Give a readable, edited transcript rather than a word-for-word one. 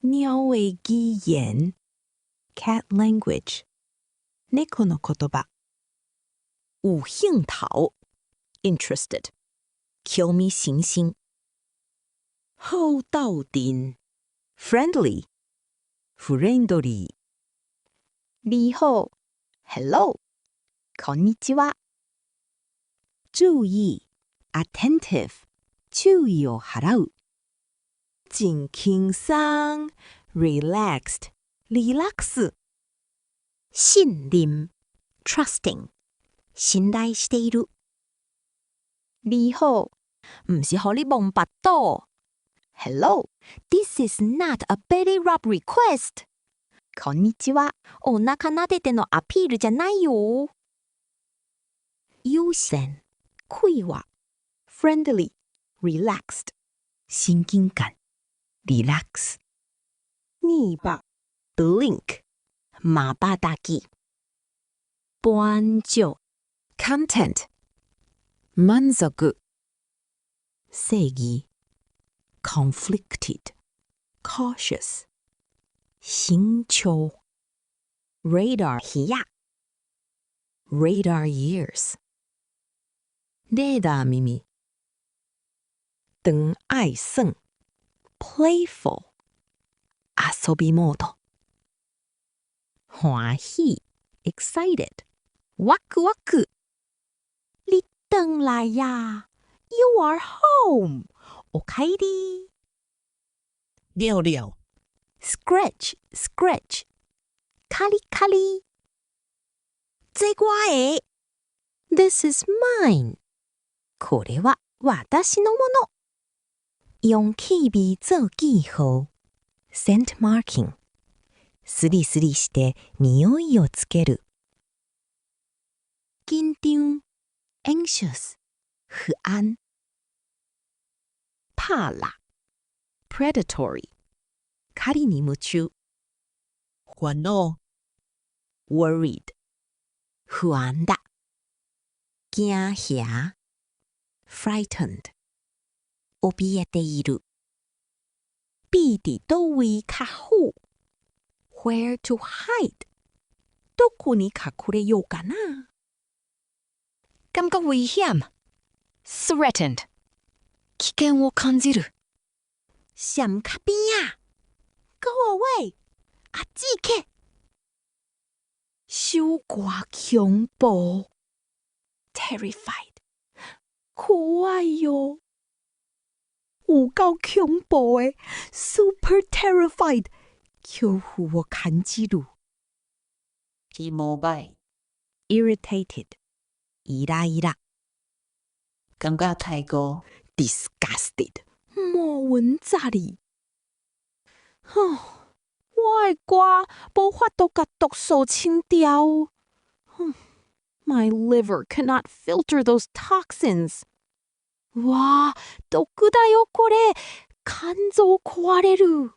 貓的語言 cat language 猫の言葉有興頭 interested 興味津々好鬥陣 friendly 你好 hello こんにちは注意 attentive 注意を払う真輕鬆 relaxed リラックス信任 trusting 信頼している你好不是和你摸巴肚 Hello, this is not a belly rub request こんにちはお腹撫でてのアピールじゃないよ悠闲会話 friendly relaxed 親近感リラックス二把 blink まばたき반조 content 満足正義 conflicted cautious 慎重 radar 耳 radar ears レーダー耳長愛耍 playful 遊びモード歡喜 excited ワクワク你回來呀 You are home おかえり尿尿 scratch scratch カリカリ这我的 This is mine これは私のもの用氣味做記號 scent marking スリスリして匂いをつける緊張 anxious 不安怕啦 predatory 狩りに夢中煩惱 worried 不安だ驚嚇 frightened 怯えている避佇倒位較好 Where to hide どこに隠れようかな感覺危險 threatened 危険を感じる閃卡邊啊 Go away あっち行け傷掛恐怖 terrified 怖いよ有夠恐怖的 super terrified 恐怖を感じる気もばい irritated イライラ感覺太過 disgusted 莫文扎哩我的肝無法度甲毒素清掉 My liver cannot filter those toxins わあ毒だよこれ肝臓壊れる